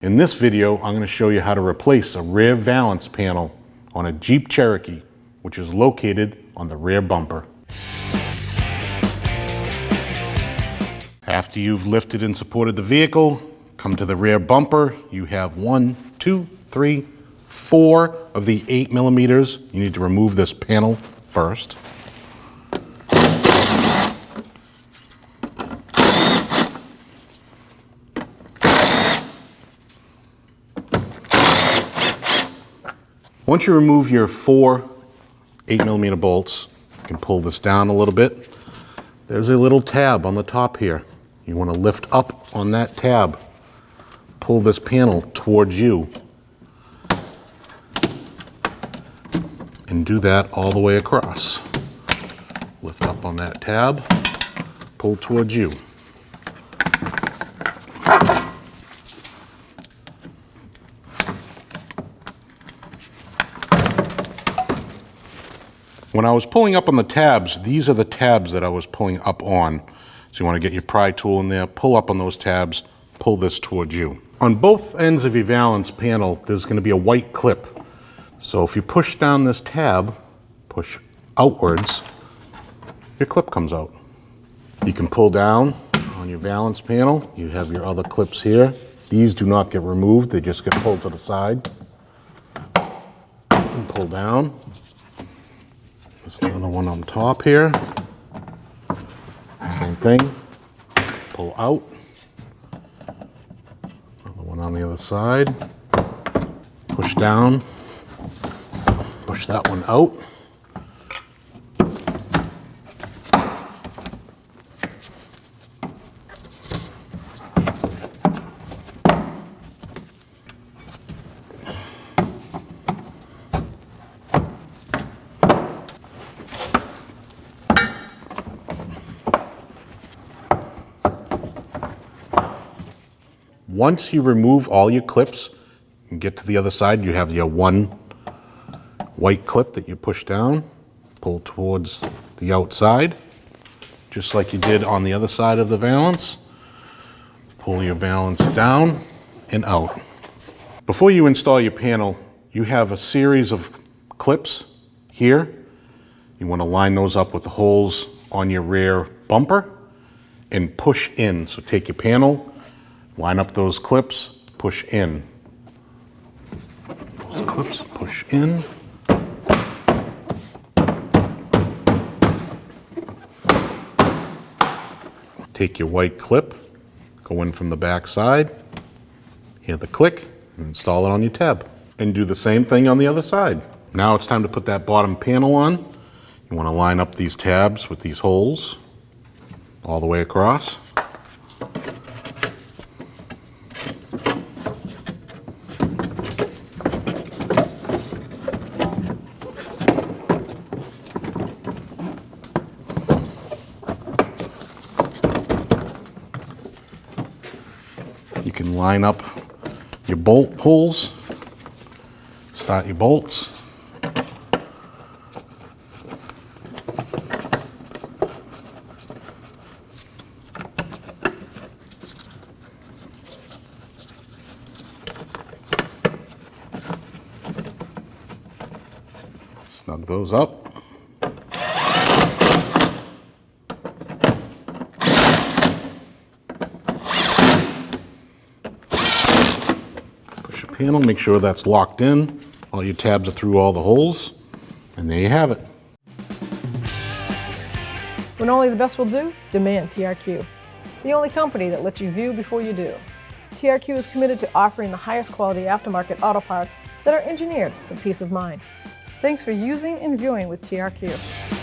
In this video, I'm going to show you how to replace a rear valance panel on a Jeep Cherokee, which is located on the rear bumper. After you've lifted and supported the vehicle, come to the rear bumper. You have 1, 2, 3, 4 of the 8 millimeters. You need to remove this panel first. Once you remove your 4 8mm bolts, you can pull this down a little bit. There's a little tab on the top here. You want to lift up on that tab. Pull this panel towards you. And do that all the way across. Lift up on that tab, pull towards you. When I was pulling up on the tabs, these are the tabs that I was pulling up on. So you want to get your pry tool in there, pull up on those tabs, pull this towards you. On both ends of your valance panel, there's going to be a white clip. So if you push down this tab, push outwards, your clip comes out. You can pull down on your valance panel. You have your other clips here. These do not get removed, they just get pulled to the side. And pull down. There's another one on top here. Same thing. Pull out. Another one on the other side. Push down. Push that one out. Once you remove all your clips and get to the other side, you have your one white clip that you push down, pull towards the outside, just like you did on the other side of the valance. Pull your valance down and out. Before you install your panel, you have a series of clips here. You want to line those up with the holes on your rear bumper and push in. So take your panel, line up those clips, push in. Those clips, push in. Take your white clip, go in from the back side, hear the click, and install it on your tab. And do the same thing on the other side. Now it's time to put that bottom panel on. You want to line up these tabs with these holes all the way across. You can line up your bolt holes, start your bolts. Snug those up. Panel, make sure that's locked in. All your tabs are through all the holes, and there you have it. When only the best will do, demand TRQ. The only company that lets you view before you do. TRQ is committed to offering the highest quality aftermarket auto parts that are engineered for peace of mind. Thanks for using and viewing with TRQ.